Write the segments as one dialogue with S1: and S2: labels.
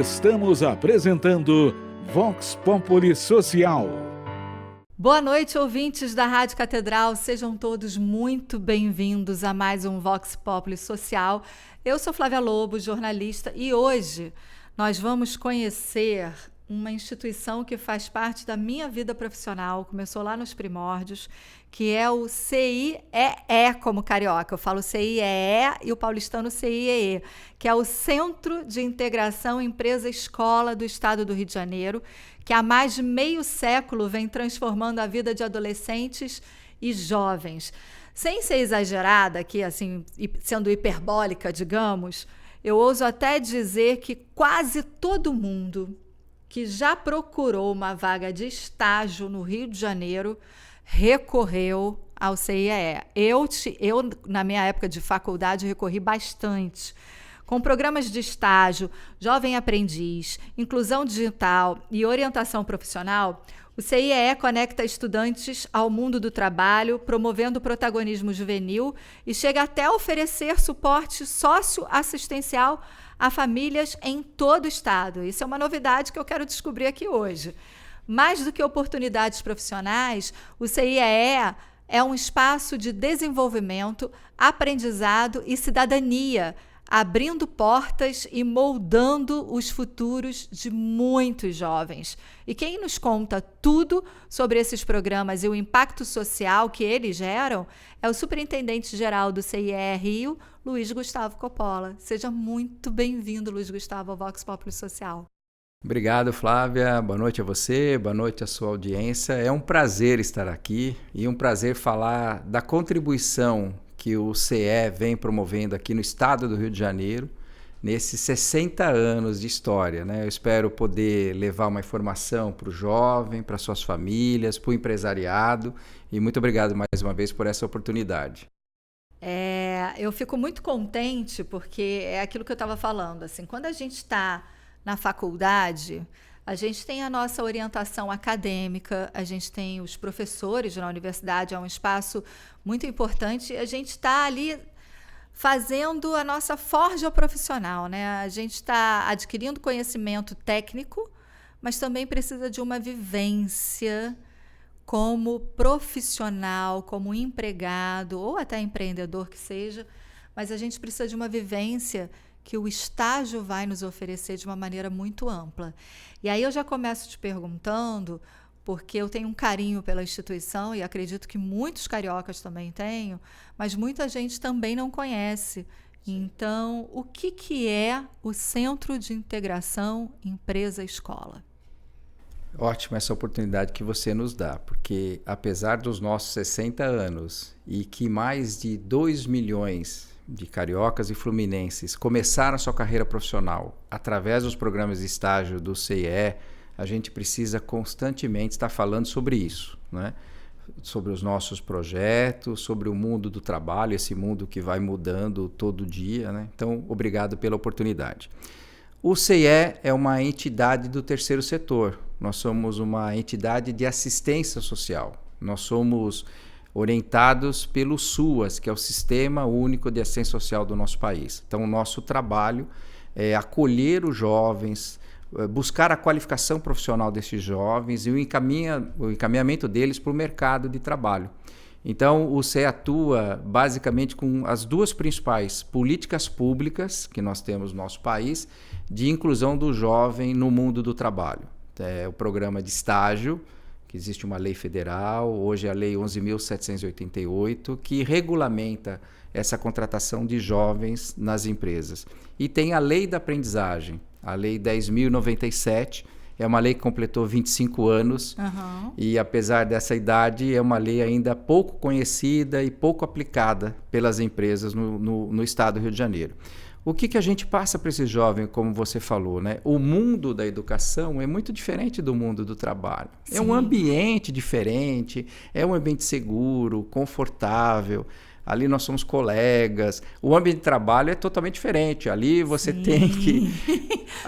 S1: Estamos apresentando Vox Populi Social.
S2: Boa noite, ouvintes da Rádio Catedral. Sejam todos muito bem-vindos a mais um Vox Populi Social. Eu sou Flávia Lobo, jornalista, e hoje nós vamos conhecer uma instituição que faz parte da minha vida profissional, começou lá nos primórdios, que é o CIEE, como carioca. Eu falo CIEE e o paulistano CIEE, que é o Centro de Integração Empresa-Escola do Estado do Rio de Janeiro, que há mais de meio século vem transformando a vida de adolescentes e jovens. Sem ser exagerada aqui, assim, sendo hiperbólica, digamos, eu ouso até dizer que quase todo mundo que já procurou uma vaga de estágio no Rio de Janeiro recorreu ao CIEE. Eu, na minha época de faculdade, recorri bastante. Com programas de estágio, jovem aprendiz, inclusão digital e orientação profissional, o CIEE conecta estudantes ao mundo do trabalho, promovendo o protagonismo juvenil e chega até a oferecer suporte socioassistencial a famílias em todo o estado. Isso é uma novidade que eu quero descobrir aqui hoje. Mais do que oportunidades profissionais, o CIEE é um espaço de desenvolvimento, aprendizado e cidadania, abrindo portas e moldando os futuros de muitos jovens. E quem nos conta tudo sobre esses programas e o impacto social que eles geram é o superintendente-geral do CIEE Rio, Luiz Gustavo Coppola. Seja muito bem-vindo, Luiz Gustavo, ao Vox Populi Social.
S3: Obrigado, Flávia. Boa noite a você, boa noite à sua audiência. É um prazer estar aqui e um prazer falar da contribuição que o CIEE vem promovendo aqui no estado do Rio de Janeiro, nesses 60 anos de história, né? Eu espero poder levar uma informação para o jovem, para suas famílias, para o empresariado, e muito obrigado mais uma vez por essa oportunidade.
S2: Eu fico muito contente porque é aquilo que eu estava falando, assim, quando a gente está na faculdade, a gente tem a nossa orientação acadêmica, a gente tem os professores na universidade, é um espaço muito importante, a gente está ali fazendo a nossa forja profissional, né? A gente está adquirindo conhecimento técnico, mas também precisa de uma vivência como profissional, como empregado ou até empreendedor que seja, mas a gente precisa de uma vivência que o estágio vai nos oferecer de uma maneira muito ampla. E aí eu já começo te perguntando, porque eu tenho um carinho pela instituição e acredito que muitos cariocas também tenham, mas muita gente também não conhece. Então, o que é o Centro de Integração Empresa-Escola?
S3: Ótima essa oportunidade que você nos dá, porque apesar dos nossos 60 anos e que mais de 2 milhões de cariocas e fluminenses começaram a sua carreira profissional através dos programas de estágio do CIEE, a gente precisa constantemente estar falando sobre isso, né? Sobre os nossos projetos, sobre o mundo do trabalho, esse mundo que vai mudando todo dia, né? Então, obrigado pela oportunidade. O CIEE é uma entidade do terceiro setor. Nós somos uma entidade de assistência social. Nós somos orientados pelo SUAS, que é o Sistema Único de Assistência Social do nosso país. Então, o nosso trabalho é acolher os jovens, buscar a qualificação profissional desses jovens e o encaminhamento deles para o mercado de trabalho. Então, o CIEE atua basicamente com as duas principais políticas públicas que nós temos no nosso país de inclusão do jovem no mundo do trabalho. É o programa de estágio, que existe uma lei federal, hoje é a Lei 11.788, que regulamenta essa contratação de jovens nas empresas. E tem a Lei da Aprendizagem, a Lei 10.097, é uma lei que completou 25 anos e, apesar dessa idade, é uma lei ainda pouco conhecida e pouco aplicada pelas empresas no estado do Rio de Janeiro. O que a gente passa para esse jovem, como você falou, né? O mundo da educação é muito diferente do mundo do trabalho. Sim. É um ambiente diferente, é um ambiente seguro, confortável. Ali nós somos colegas. O ambiente de trabalho é totalmente diferente. Ali você tem que...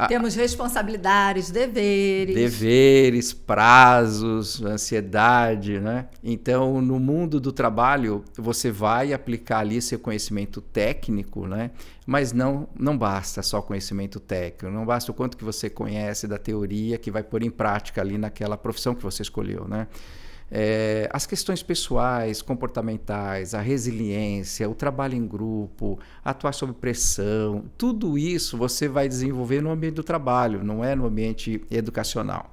S2: Temos responsabilidades, deveres.
S3: Deveres, prazos, ansiedade, né? Então, no mundo do trabalho, você vai aplicar ali seu conhecimento técnico, né? Mas não basta só conhecimento técnico. Não basta o quanto que você conhece da teoria que vai pôr em prática ali naquela profissão que você escolheu, né? As questões pessoais, comportamentais, a resiliência, o trabalho em grupo, atuar sob pressão, tudo isso você vai desenvolver no ambiente do trabalho, não é no ambiente educacional.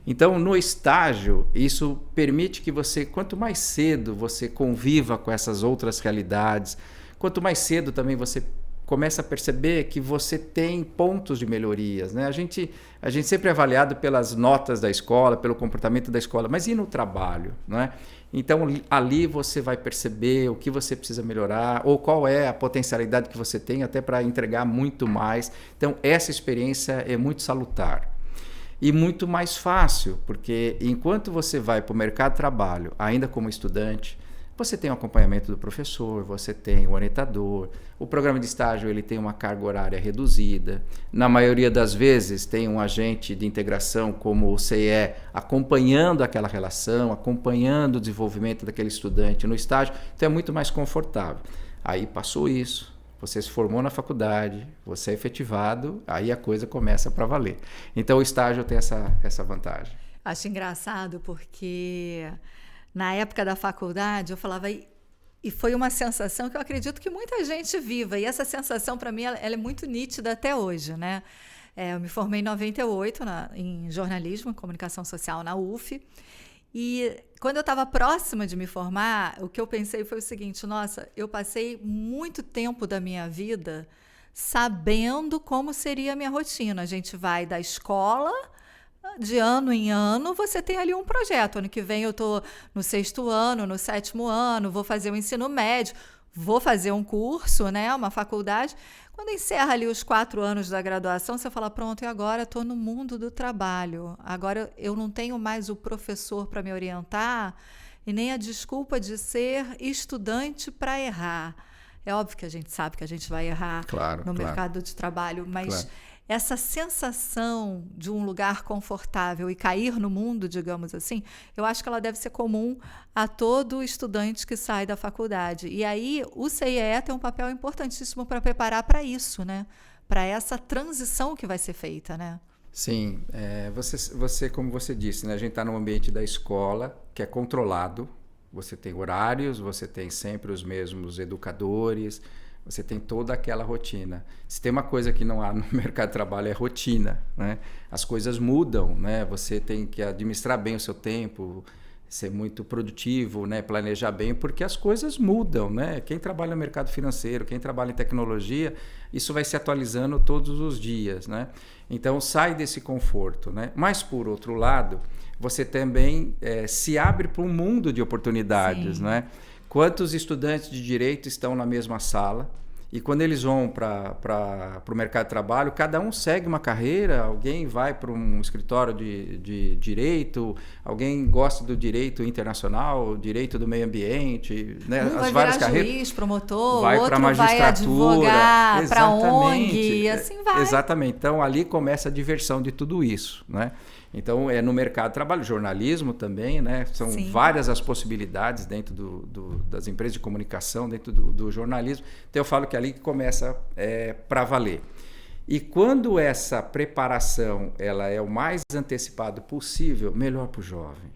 S3: Então, no estágio, isso permite que você, quanto mais cedo você conviva com essas outras realidades, quanto mais cedo também você começa a perceber que você tem pontos de melhorias, né? A gente sempre é avaliado pelas notas da escola, pelo comportamento da escola, mas e no trabalho, né? Então, ali você vai perceber o que você precisa melhorar ou qual é a potencialidade que você tem até para entregar muito mais. Então, essa experiência é muito salutar. E muito mais fácil, porque enquanto você vai para o mercado de trabalho, ainda como estudante, você tem o acompanhamento do professor, você tem o orientador, o programa de estágio ele tem uma carga horária reduzida, na maioria das vezes tem um agente de integração como o CIE acompanhando aquela relação, acompanhando o desenvolvimento daquele estudante no estágio, então é muito mais confortável. Aí passou isso, você se formou na faculdade, você é efetivado, aí a coisa começa para valer. Então o estágio tem essa vantagem.
S2: Acho engraçado porque... Na época da faculdade, eu falava, e foi uma sensação que eu acredito que muita gente viva, e essa sensação, para mim, ela é muito nítida até hoje, né? Eu me formei em 98 em jornalismo e comunicação social na UF, e quando eu estava próxima de me formar, o que eu pensei foi o seguinte, nossa, eu passei muito tempo da minha vida sabendo como seria a minha rotina. A gente vai da escola... De ano em ano, você tem ali um projeto. Ano que vem eu estou no 6º ano, no 7º ano, vou fazer o ensino médio, vou fazer um curso, né, uma faculdade. Quando encerra ali os 4 anos da graduação, você fala, pronto, e agora estou no mundo do trabalho. Agora eu não tenho mais o professor para me orientar e nem a desculpa de ser estudante para errar. É óbvio que a gente sabe que a gente vai errar no mercado de trabalho, mas... Essa sensação de um lugar confortável e cair no mundo, digamos assim, eu acho que ela deve ser comum a todo estudante que sai da faculdade. E aí o CIE tem um papel importantíssimo para preparar para isso, né? Para essa transição que vai ser feita, né?
S3: Sim, você, como você disse, né? A gente está num ambiente da escola que é controlado, você tem horários, você tem sempre os mesmos educadores, você tem toda aquela rotina. Se tem uma coisa que não há no mercado de trabalho é rotina, né? As coisas mudam, né? Você tem que administrar bem o seu tempo, ser muito produtivo, né? Planejar bem, porque as coisas mudam, né? Quem trabalha no mercado financeiro, quem trabalha em tecnologia, isso vai se atualizando todos os dias, né? Então sai desse conforto, né? Mas por outro lado, você também se abre para um mundo de oportunidades, né? Quantos estudantes de direito estão na mesma sala e quando eles vão para o mercado de trabalho, cada um segue uma carreira, alguém vai para um escritório de direito, alguém gosta do direito internacional, direito do meio ambiente, né?
S2: As
S3: várias
S2: virar
S3: carreiras,
S2: juiz, promotor,
S3: vai
S2: outro
S3: para magistratura,
S2: vai advogar para ONG, e assim vai.
S3: Exatamente, então ali começa a diversão de tudo isso, né? Então, no mercado de trabalho, jornalismo também, né? São várias as possibilidades dentro das empresas de comunicação, dentro do jornalismo. Então, eu falo que ali que começa para valer. E quando essa preparação ela é o mais antecipado possível, melhor para o jovem.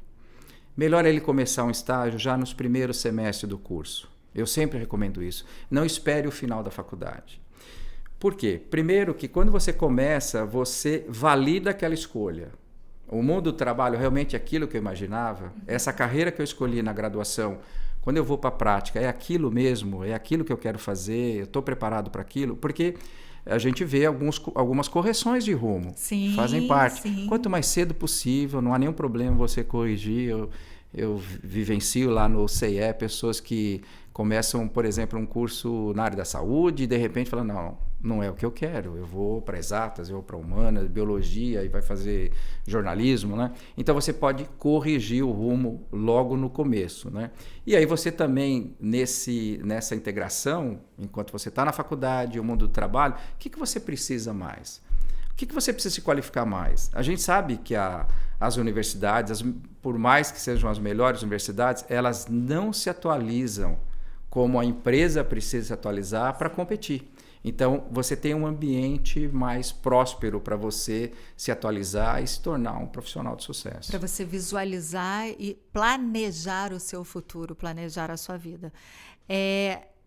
S3: Melhor ele começar um estágio já nos primeiros semestres do curso. Eu sempre recomendo isso. Não espere o final da faculdade. Por quê? Primeiro que quando você começa, você valida aquela escolha. O mundo do trabalho realmente é aquilo que eu imaginava? Essa carreira que eu escolhi na graduação, quando eu vou para a prática, é aquilo mesmo? É aquilo que eu quero fazer? Eu estou preparado para aquilo? Porque a gente vê algumas correções de rumo.
S2: Sim,
S3: fazem parte.
S2: Sim.
S3: Quanto mais cedo possível, não há nenhum problema você corrigir. Eu vivencio lá no CIE pessoas que começam, por exemplo, um curso na área da saúde e de repente falam, não, não é o que eu quero. Eu vou para exatas, eu vou para humanas, biologia, e vai fazer jornalismo, né? Então você pode corrigir o rumo logo no começo, né? E aí você também, nessa integração, enquanto você está na faculdade, o mundo do trabalho, o que você precisa mais? O que você precisa se qualificar mais? A gente sabe que as universidades, por mais que sejam as melhores universidades, elas não se atualizam como a empresa precisa se atualizar para competir. Então, você tem um ambiente mais próspero para você se atualizar e se tornar um profissional de sucesso.
S2: Para você visualizar e planejar o seu futuro, planejar a sua vida.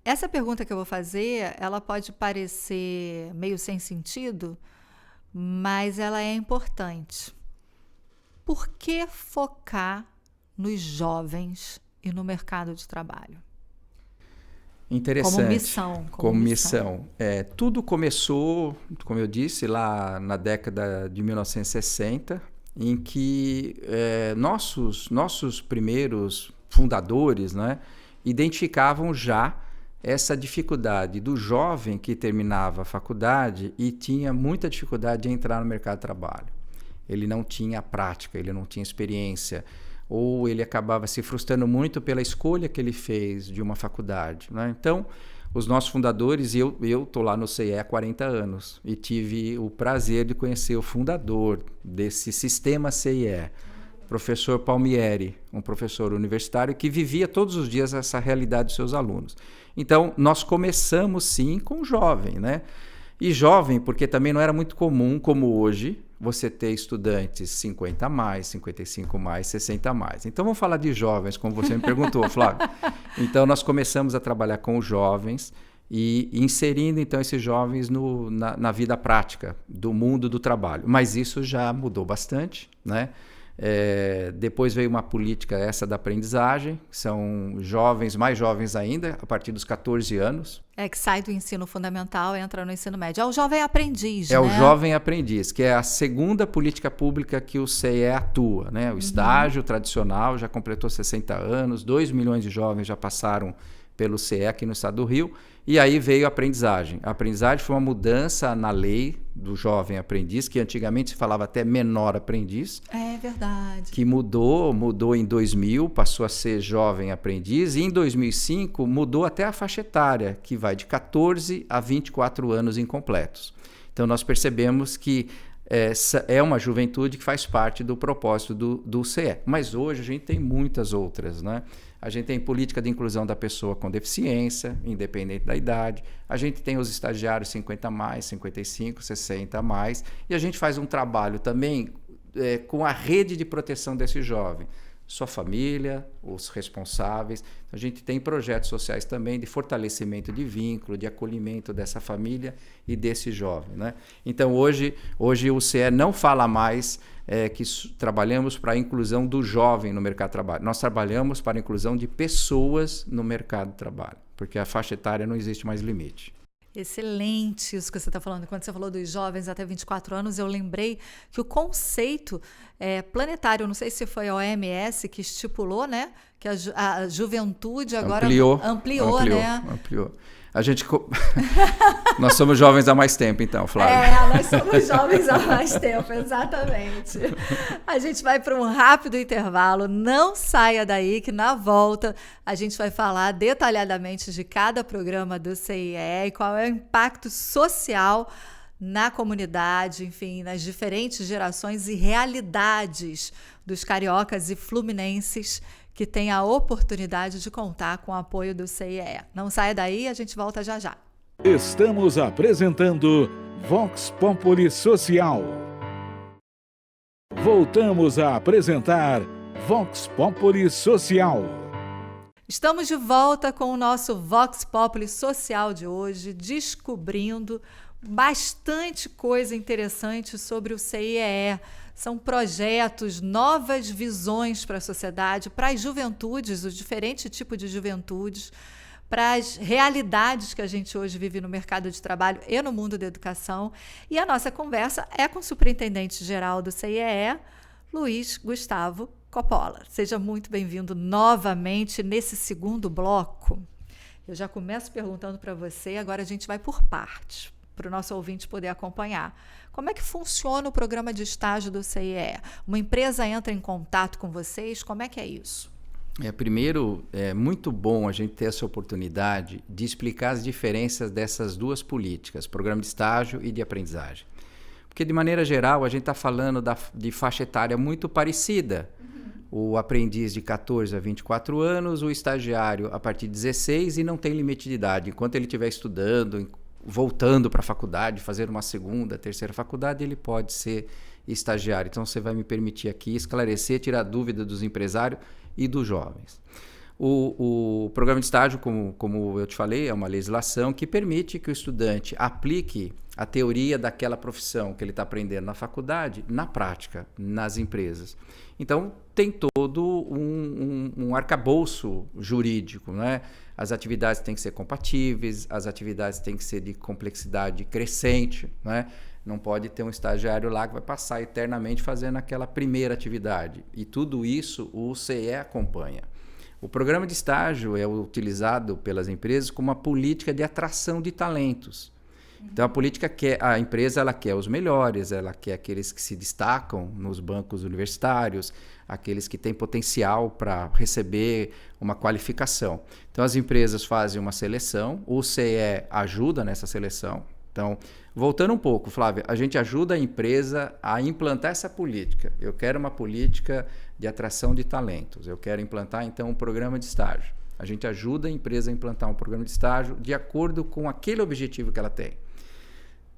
S2: Essa pergunta que eu vou fazer, ela pode parecer meio sem sentido, mas ela é importante. Por que focar nos jovens e no mercado de trabalho?
S3: Interessante.
S2: Como missão.
S3: Tudo começou, como eu disse, lá na década de 1960, em que nossos primeiros fundadores, né, identificavam já essa dificuldade do jovem que terminava a faculdade e tinha muita dificuldade de entrar no mercado de trabalho. Ele não tinha prática, ele não tinha experiência, ou ele acabava se frustrando muito pela escolha que ele fez de uma faculdade, né? Então, os nossos fundadores, eu estou lá no CIE há 40 anos e tive o prazer de conhecer o fundador desse sistema CIE, professor Palmieri, um professor universitário que vivia todos os dias essa realidade dos seus alunos. Então, nós começamos sim com jovem, né? E jovem, porque também não era muito comum, como hoje, você ter estudantes 50 a mais, 55 a mais, 60 a mais. Então, vamos falar de jovens, como você me perguntou, Flávio. Então, nós começamos a trabalhar com os jovens e inserindo, então, esses jovens na vida prática do mundo do trabalho. Mas isso já mudou bastante, né? Depois veio uma política essa da aprendizagem, são jovens, mais jovens ainda, a partir dos 14 anos.
S2: Que sai do ensino fundamental e entra no ensino médio. É o jovem aprendiz, né?
S3: É o jovem aprendiz, que é a segunda política pública que o CIE atua, né? O estágio tradicional já completou 60 anos, 2 milhões de jovens já passaram pelo CIE aqui no estado do Rio, e aí veio a aprendizagem. A aprendizagem foi uma mudança na lei do jovem aprendiz, que antigamente se falava até menor aprendiz.
S2: É verdade.
S3: Que mudou em 2000, passou a ser jovem aprendiz, e em 2005 mudou até a faixa etária, que vai de 14 a 24 anos incompletos. Então nós percebemos que essa é uma juventude que faz parte do propósito do CIE. Mas hoje a gente tem muitas outras, né? A gente tem política de inclusão da pessoa com deficiência, independente da idade. A gente tem os estagiários 50 a mais, 55, 60 a mais. E a gente faz um trabalho também com a rede de proteção desse jovem. Sua família, os responsáveis. A gente tem projetos sociais também de fortalecimento de vínculo, de acolhimento dessa família e desse jovem, né? Então, hoje o CIE não fala mais que trabalhamos para a inclusão do jovem no mercado de trabalho. Nós trabalhamos para a inclusão de pessoas no mercado de trabalho, porque a faixa etária não existe mais limite.
S2: Excelente isso que você está falando. Quando você falou dos jovens até 24 anos, eu lembrei que o conceito planetário, não sei se foi a OMS que estipulou, né? Que a juventude agora ampliou, né?
S3: Ampliou. Nós somos jovens há mais tempo, então, Flávia.
S2: Nós somos jovens há mais tempo, exatamente. A gente vai para um rápido intervalo, não saia daí, que na volta a gente vai falar detalhadamente de cada programa do CIE e qual é o impacto social na comunidade, enfim, nas diferentes gerações e realidades dos cariocas e fluminenses que tem a oportunidade de contar com o apoio do CIE. Não saia daí, a gente volta já já.
S1: Estamos apresentando Vox Populi Social. Voltamos a apresentar Vox Populi Social.
S2: Estamos de volta com o nosso Vox Populi Social de hoje, descobrindo bastante coisa interessante sobre o CIE. São projetos, novas visões para a sociedade, para as juventudes, os diferentes tipos de juventudes, para as realidades que a gente hoje vive no mercado de trabalho e no mundo da educação. E a nossa conversa é com o superintendente-geral do CIE, Luiz Gustavo Coppola. Seja muito bem-vindo novamente nesse segundo bloco. Eu já começo perguntando para você, agora a gente vai por partes. para o nosso ouvinte poder acompanhar. Como é que funciona o programa de estágio do CIE? Uma empresa entra em contato com vocês? Como é que é isso?
S3: Primeiro, é muito bom a gente ter essa oportunidade de explicar as diferenças dessas duas políticas, programa de estágio e de aprendizagem. Porque, de maneira geral, a gente está falando de faixa etária muito parecida. O aprendiz de 14 a 24 anos, o estagiário a partir de 16 e não tem limite de idade. Enquanto ele estiver estudando, voltando para a faculdade, fazer uma segunda, terceira faculdade, ele pode ser estagiário. Então, você vai me permitir aqui esclarecer, tirar dúvida dos empresários e dos jovens. O programa de estágio, como eu te falei, é uma legislação que permite que o estudante aplique a teoria daquela profissão que ele está aprendendo na faculdade, na prática, nas empresas. Então, tem todo um arcabouço jurídico, né? As atividades têm que ser compatíveis, as atividades têm que ser de complexidade crescente, né? Não pode ter um estagiário lá que vai passar eternamente fazendo aquela primeira atividade. E tudo isso o CIE acompanha. O programa de estágio é utilizado pelas empresas como uma política de atração de talentos. Então, a empresa ela quer os melhores, ela quer aqueles que se destacam nos bancos universitários, aqueles que têm potencial para receber uma qualificação. Então, as empresas fazem uma seleção, o CIE ajuda nessa seleção. Então, voltando um pouco, Flávia, a gente ajuda a empresa a implantar essa política. Eu quero uma política de atração de talentos. Eu quero implantar, então, um programa de estágio. A gente ajuda a empresa a implantar um programa de estágio de acordo com aquele objetivo que ela tem.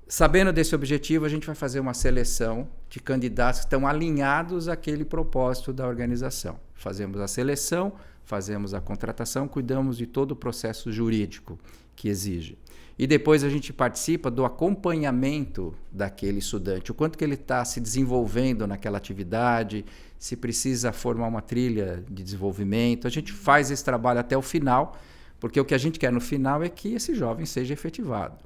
S3: Sabendo desse objetivo, a gente vai fazer uma seleção de candidatos que estão alinhados àquele propósito da organização. Fazemos a seleção, fazemos a contratação, cuidamos de todo o processo jurídico que exige. E depois a gente participa do acompanhamento daquele estudante, o quanto que ele está se desenvolvendo naquela atividade, se precisa formar uma trilha de desenvolvimento. A gente faz esse trabalho até o final, porque o que a gente quer no final é que esse jovem seja efetivado,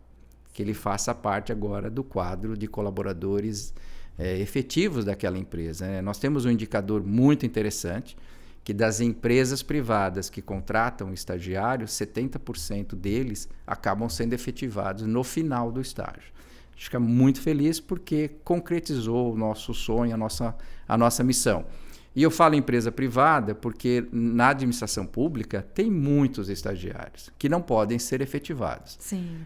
S3: que ele faça parte agora do quadro de colaboradores efetivos daquela empresa, né? Nós temos um indicador muito interessante, que das empresas privadas que contratam estagiários, 70% deles acabam sendo efetivados no final do estágio. A gente fica muito feliz porque concretizou o nosso sonho, a nossa missão. E eu falo empresa privada porque na administração pública tem muitos estagiários que não podem ser efetivados.
S2: Sim,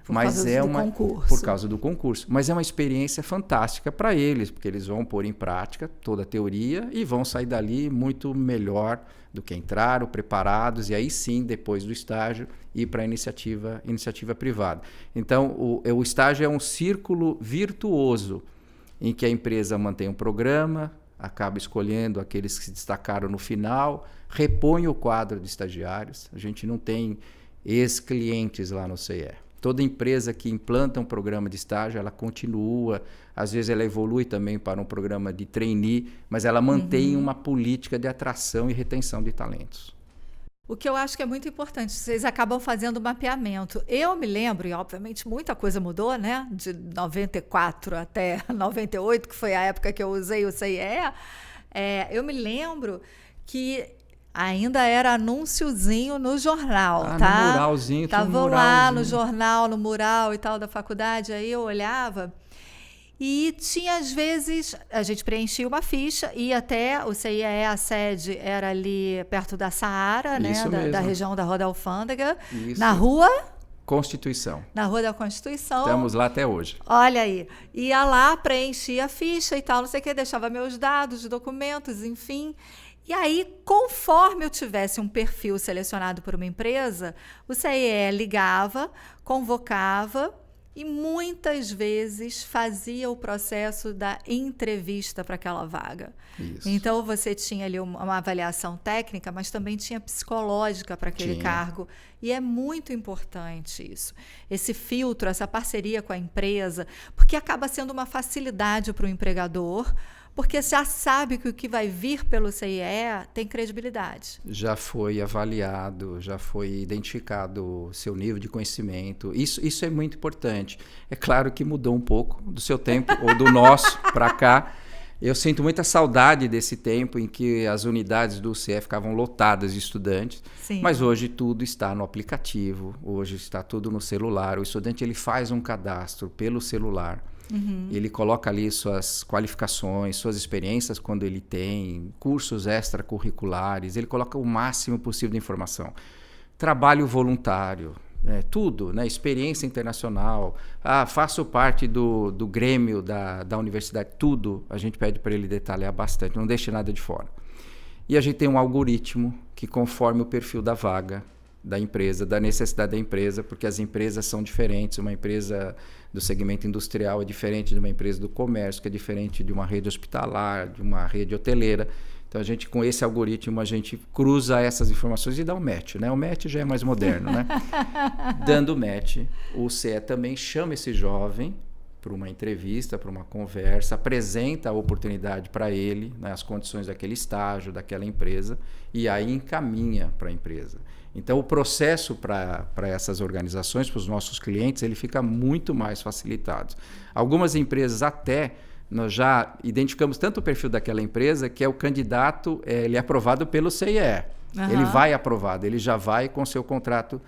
S3: concurso. Por causa do concurso. Mas é uma experiência fantástica para eles, porque eles vão pôr em prática toda a teoria e vão sair dali muito melhor do que entraram, preparados, e aí sim, depois do estágio, ir para a iniciativa privada. Então, o estágio é um círculo virtuoso em que a empresa mantém um programa, acaba escolhendo aqueles que se destacaram no final, repõe o quadro de estagiários. A gente não tem ex-clientes lá no CIE. Toda empresa que implanta um programa de estágio, ela continua, às vezes ela evolui também para um programa de trainee, mas ela mantém uma política de atração e retenção de talentos.
S2: O que eu acho que é muito importante, vocês acabam fazendo mapeamento. Eu me lembro, e obviamente muita coisa mudou, né? De 94 até 98, que foi a época que eu usei o CIE, eu me lembro que ainda era anúnciozinho no jornal, tá?
S3: No muralzinho.
S2: Tava lá no jornal, no mural e tal da faculdade, aí eu olhava. E tinha, às vezes, a gente preenchia uma ficha e até o CIE, a sede era ali perto da Saara, né? Da região da Rua da Alfândega.
S3: Isso.
S2: Na Rua
S3: Constituição.
S2: Na Rua da Constituição.
S3: Estamos lá até hoje.
S2: Olha aí. Ia lá, preenchia a ficha e tal, não sei o que, deixava meus dados, documentos, enfim. E aí, conforme eu tivesse um perfil selecionado por uma empresa, o CIE ligava, convocava e muitas vezes fazia o processo da entrevista para aquela vaga.
S3: Isso.
S2: Então, você tinha ali uma avaliação técnica, mas também tinha psicológica para aquele cargo. E é muito importante isso. Esse filtro, essa parceria com a empresa, porque acaba sendo uma facilidade para o empregador, porque já sabe que o que vai vir pelo CIE tem credibilidade.
S3: Já foi avaliado, já foi identificado o seu nível de conhecimento. Isso é muito importante. É claro que mudou um pouco do seu tempo, ou do nosso, para cá, Eu sinto muita saudade desse tempo em que as unidades do CE ficavam lotadas de estudantes,
S2: Sim.
S3: mas hoje tudo está no aplicativo, hoje está tudo no celular. O estudante ele faz um cadastro pelo celular, ele coloca ali suas qualificações, suas experiências quando ele tem, cursos extracurriculares, ele coloca o máximo possível de informação. Trabalho voluntário. Tudo, né? Experiência internacional, faço parte do Grêmio da universidade, tudo a gente pede para ele detalhar bastante, não deixe nada de fora. E a gente tem um algoritmo que conforme o perfil da vaga da empresa, da necessidade da empresa, porque as empresas são diferentes, uma empresa do segmento industrial é diferente de uma empresa do comércio, que é diferente de uma rede hospitalar, de uma rede hoteleira. Então, a gente, com esse algoritmo, a gente cruza essas informações e dá um match, né? O match já é mais moderno, né? Dando match, o CE também chama esse jovem para uma entrevista, para uma conversa, apresenta a oportunidade para ele, né? As condições daquele estágio, daquela empresa, e aí encaminha para a empresa. Então, o processo para essas organizações, para os nossos clientes, ele fica muito mais facilitado. Algumas empresas até... Nós já identificamos tanto o perfil daquela empresa que é o candidato, ele é aprovado pelo CIE. Ele vai aprovado, ele já vai com o seu contrato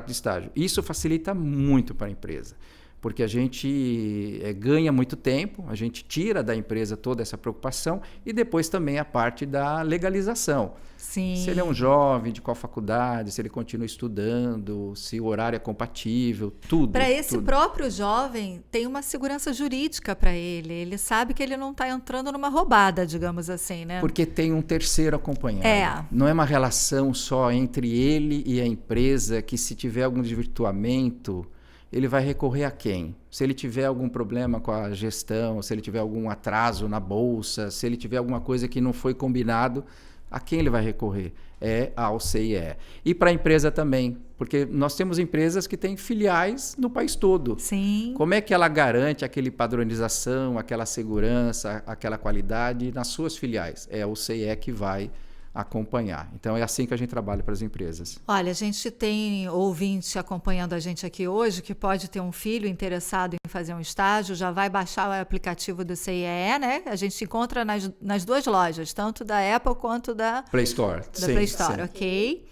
S3: de estágio. Isso facilita muito para a empresa, porque a gente ganha muito tempo, a gente tira da empresa toda essa preocupação e depois também a parte da legalização.
S2: Sim.
S3: Se ele é um jovem, de qual faculdade, se ele continua estudando, se o horário é compatível, tudo.
S2: Para esse
S3: tudo.
S2: próprio jovem, tem uma segurança jurídica para ele. Ele sabe que ele não está entrando numa roubada, digamos assim, né?
S3: Porque tem um terceiro acompanhando. Não é uma relação só entre ele e a empresa que, se tiver algum desvirtuamento, ele vai recorrer a quem? Se ele tiver algum problema com a gestão, se ele tiver algum atraso na bolsa, se ele tiver alguma coisa que não foi combinado, a quem ele vai recorrer? É ao CIE. E para a empresa também, porque nós temos empresas que têm filiais no país todo.
S2: Sim.
S3: Como é que ela garante aquela padronização, aquela segurança, aquela qualidade nas suas filiais? É o CIE que vai acompanhar. Então, é assim que a gente trabalha para as empresas.
S2: Olha, a gente tem ouvinte acompanhando a gente aqui hoje que pode ter um filho interessado em fazer um estágio, já vai baixar o aplicativo do CIE, né? A gente encontra nas duas lojas, tanto da Apple quanto da
S3: Play Store.
S2: Sim, Play Store, sim. Ok.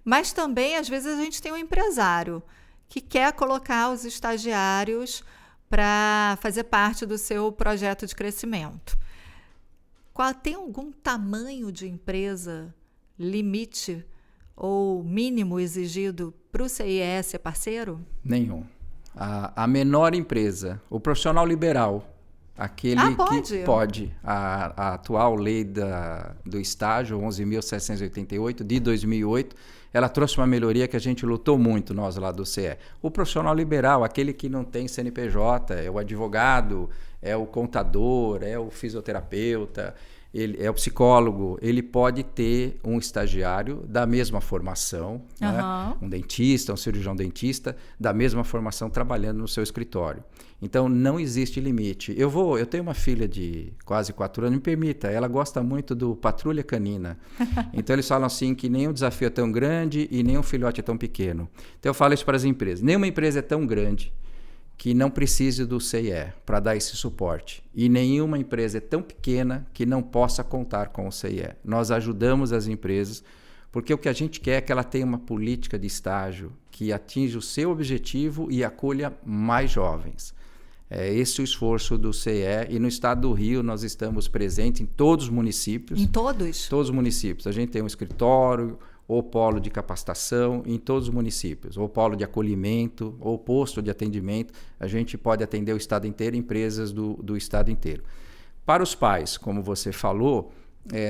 S2: Mas também, às vezes, a gente tem um empresário que quer colocar os estagiários para fazer parte do seu projeto de crescimento. Tem algum tamanho de empresa, limite ou mínimo exigido para o CIE ser parceiro?
S3: Nenhum. A menor empresa, o profissional liberal, aquele que pode. A atual lei do estágio, 11.788, de 2008, ela trouxe uma melhoria que a gente lutou muito, nós lá do CE. O profissional liberal, aquele que não tem CNPJ, é o advogado, é o contador, é o fisioterapeuta, é o psicólogo, ele pode ter um estagiário da mesma formação, né? Um dentista, um cirurgião dentista, da mesma formação trabalhando no seu escritório. Então, não existe limite. Eu tenho uma filha de quase 4 anos, me permita, ela gosta muito do Patrulha Canina. Então, eles falam assim que nenhum desafio é tão grande e nenhum filhote é tão pequeno. Então, eu falo isso para as empresas. Nenhuma empresa é tão grande que não precise do CIE para dar esse suporte. E nenhuma empresa é tão pequena que não possa contar com o CIE. Nós ajudamos as empresas, porque o que a gente quer é que ela tenha uma política de estágio que atinja o seu objetivo e acolha mais jovens. É esse o esforço do CIE. E no estado do Rio nós estamos presentes em todos os municípios.
S2: Em todos?
S3: Todos os municípios. A gente tem um escritório, ou polo de capacitação em todos os municípios, ou polo de acolhimento, ou posto de atendimento. A gente pode atender o estado inteiro, empresas do estado inteiro. Para os pais, como você falou,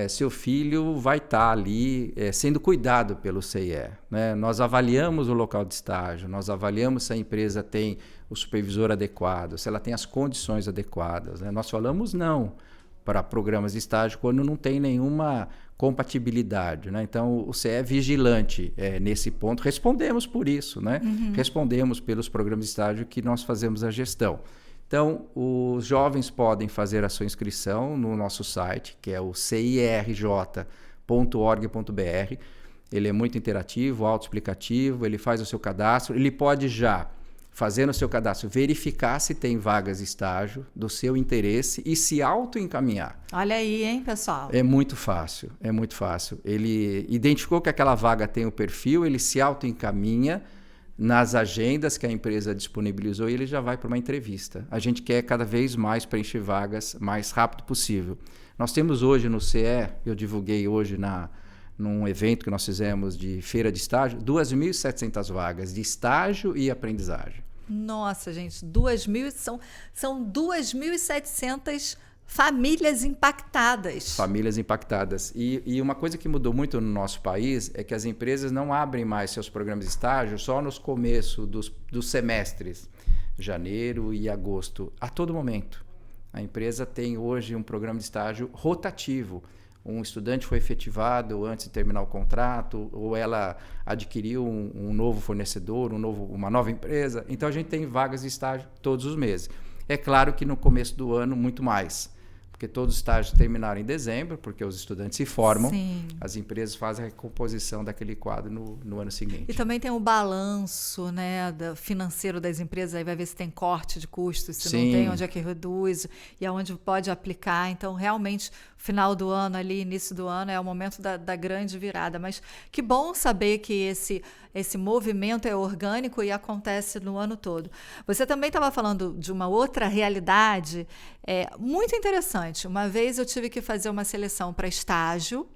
S3: seu filho vai estar ali sendo cuidado pelo CIE, né? Nós avaliamos o local de estágio, nós avaliamos se a empresa tem o supervisor adequado, se ela tem as condições adequadas, né? Nós falamos não para programas de estágio quando não tem nenhuma compatibilidade, né? Então, o CE é vigilante nesse ponto. Respondemos por isso, né? Respondemos pelos programas de estágio que nós fazemos a gestão. Então, os jovens podem fazer a sua inscrição no nosso site, que é o cirj.org.br. Ele é muito interativo, autoexplicativo, ele faz o seu cadastro, ele pode já fazer no seu cadastro, verificar se tem vagas de estágio do seu interesse e se auto-encaminhar.
S2: Olha aí, hein, pessoal?
S3: É muito fácil, é muito fácil. Ele identificou que aquela vaga tem o perfil, ele se auto-encaminha nas agendas que a empresa disponibilizou e ele já vai para uma entrevista. A gente quer cada vez mais preencher vagas mais rápido possível. Nós temos hoje no CE, eu divulguei hoje num evento que nós fizemos de feira de estágio, 2.700 vagas de estágio e aprendizagem.
S2: Nossa, gente, são 2.700 famílias impactadas.
S3: Famílias impactadas. E uma coisa que mudou muito no nosso país é que as empresas não abrem mais seus programas de estágio só nos começos dos semestres, janeiro e agosto, a todo momento. A empresa tem hoje um programa de estágio rotativo. Um estudante foi efetivado antes de terminar o contrato, ou ela adquiriu um novo fornecedor, uma nova empresa. Então, a gente tem vagas de estágio todos os meses. É claro que no começo do ano, muito mais, porque todos os estágios terminaram em dezembro, porque os estudantes se formam,
S2: Sim.
S3: As empresas fazem a recomposição daquele quadro no ano seguinte.
S2: E também tem o balanço, né, financeiro das empresas, aí vai ver se tem corte de custos, se
S3: Sim.
S2: não tem, onde é que reduz e aonde pode aplicar. Então, realmente, final do ano ali, início do ano, é o momento da grande virada. Mas que bom saber que esse movimento é orgânico e acontece no ano todo. Você também estava falando de uma outra realidade muito interessante. Uma vez eu tive que fazer uma seleção para estágio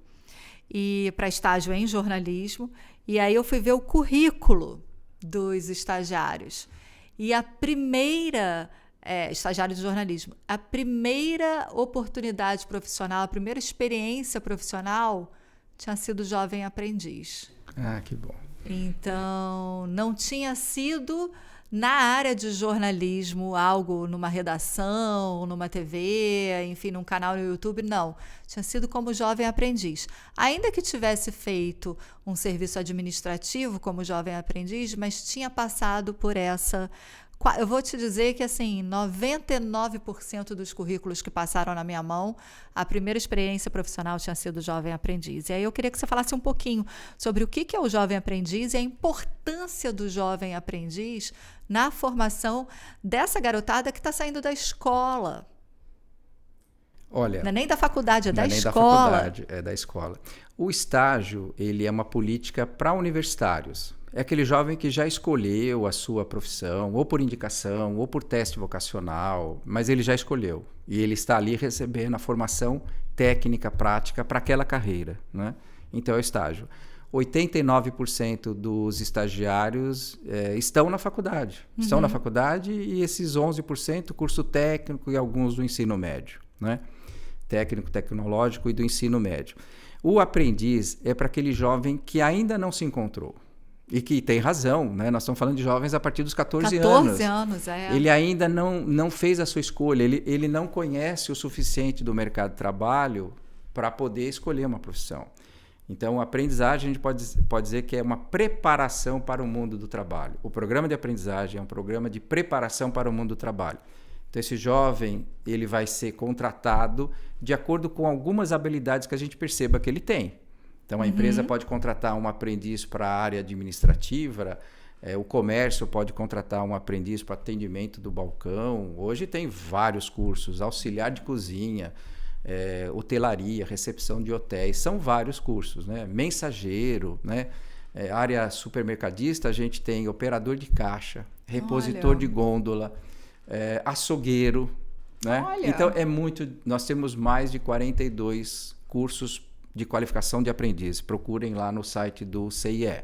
S2: em jornalismo, e aí eu fui ver o currículo dos estagiários. E a primeira... estagiário de jornalismo. A primeira oportunidade profissional, a primeira experiência profissional tinha sido jovem aprendiz.
S3: Ah, que bom.
S2: Então, não tinha sido na área de jornalismo, algo numa redação, numa TV, enfim, num canal no YouTube, não. Tinha sido como jovem aprendiz. Ainda que tivesse feito um serviço administrativo como jovem aprendiz, mas tinha passado por essa... Eu vou te dizer que, assim, 99% dos currículos que passaram na minha mão, a primeira experiência profissional tinha sido jovem aprendiz. E aí eu queria que você falasse um pouquinho sobre o que é o jovem aprendiz e a importância do jovem aprendiz na formação dessa garotada que está saindo da escola.
S3: Olha,
S2: não é nem da faculdade, é da escola.
S3: Da faculdade, é da escola. O estágio, ele é uma política para universitários. É aquele jovem que já escolheu a sua profissão, ou por indicação, ou por teste vocacional, mas ele já escolheu. E ele está ali recebendo a formação técnica, prática para aquela carreira, né? Então é o estágio. 89% dos estagiários estão na faculdade. Uhum. Estão na faculdade e esses 11% curso técnico e alguns do ensino médio, né? Técnico, tecnológico e do ensino médio. O aprendiz é para aquele jovem que ainda não se encontrou. E que tem razão, né? Nós estamos falando de jovens a partir dos 14 anos.
S2: 14 anos, é.
S3: Ele ainda não fez a sua escolha, ele não conhece o suficiente do mercado de trabalho para poder escolher uma profissão. Então, a aprendizagem, a gente pode dizer que é uma preparação para o mundo do trabalho. O programa de aprendizagem é um programa de preparação para o mundo do trabalho. Então, esse jovem, ele vai ser contratado de acordo com algumas habilidades que a gente perceba que ele tem. Então, a empresa pode contratar um aprendiz para a área administrativa, o comércio pode contratar um aprendiz para atendimento do balcão. Hoje tem vários cursos, auxiliar de cozinha, hotelaria, recepção de hotéis, são vários cursos, né? Mensageiro, né? Área supermercadista, a gente tem operador de caixa, repositor de gôndola, açougueiro, né? Então, nós temos mais de 42 cursos de qualificação de aprendiz. Procurem lá no site do CIE.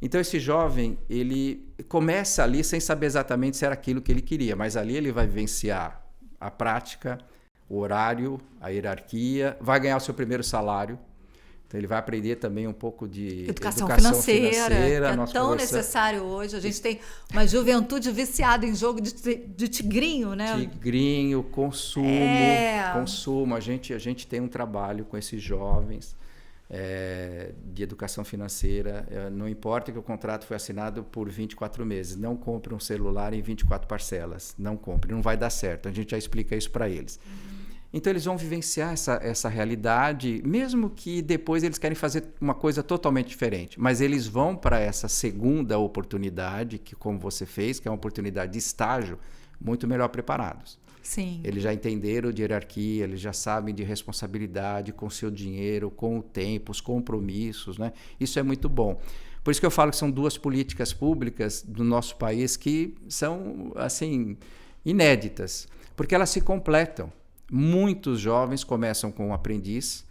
S3: Então, esse jovem, ele começa ali sem saber exatamente se era aquilo que ele queria, mas ali ele vai vivenciar a prática, o horário, a hierarquia, vai ganhar o seu primeiro salário. Então, ele vai aprender também um pouco de educação financeira
S2: que é tão necessário hoje. A gente tem uma juventude viciada em jogo de tigrinho, né?
S3: Tigrinho, consumo. A gente tem um trabalho com esses jovens de educação financeira. Não importa que o contrato foi assinado por 24 meses. Não compre um celular em 24 parcelas. Não compre, não vai dar certo. A gente já explica isso para eles. Então eles vão vivenciar essa realidade, mesmo que depois eles querem fazer uma coisa totalmente diferente. Mas eles vão para essa segunda oportunidade, que como você fez, que é uma oportunidade de estágio, muito melhor preparados.
S2: Sim.
S3: Eles já entenderam de hierarquia, eles já sabem de responsabilidade com o seu dinheiro, com o tempo, os compromissos, né? Isso é muito bom. Por isso que eu falo que são duas políticas públicas do nosso país que são, assim, inéditas, porque elas se completam. Muitos jovens começam com um aprendiz.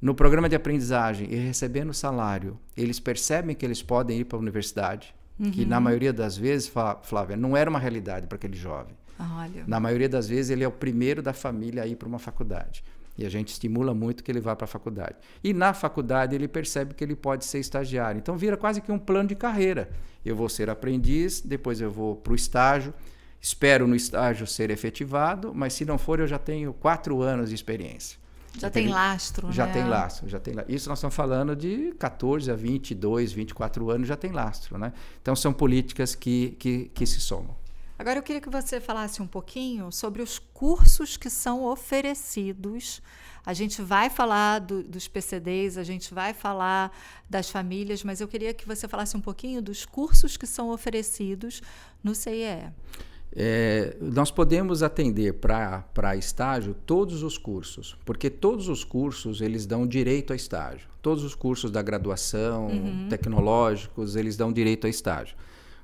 S3: No programa de aprendizagem e recebendo salário, eles percebem que eles podem ir para a universidade, que na maioria das vezes, Flávia, não era uma realidade para aquele jovem.
S2: Olha.
S3: Na maioria das vezes, ele é o primeiro da família a ir para uma faculdade. E a gente estimula muito que ele vá para a faculdade. E na faculdade, ele percebe que ele pode ser estagiário. Então, vira quase que um plano de carreira. Eu vou ser aprendiz, depois eu vou para o estágio, espero no estágio ser efetivado, mas se não for, eu já tenho 4 anos de experiência.
S2: Já tem lastro, né?
S3: Já tem lastro. Isso nós estamos falando de 14 a 22, 24 anos, já tem lastro, né? Então, são políticas que se somam.
S2: Agora eu queria que você falasse um pouquinho sobre os cursos que são oferecidos. A gente vai falar dos PCDs, a gente vai falar das famílias, mas eu queria que você falasse um pouquinho dos cursos que são oferecidos no CIE.
S3: Nós podemos atender para estágio todos os cursos, porque todos os cursos eles dão direito a estágio. Todos os cursos da graduação, tecnológicos, eles dão direito a estágio.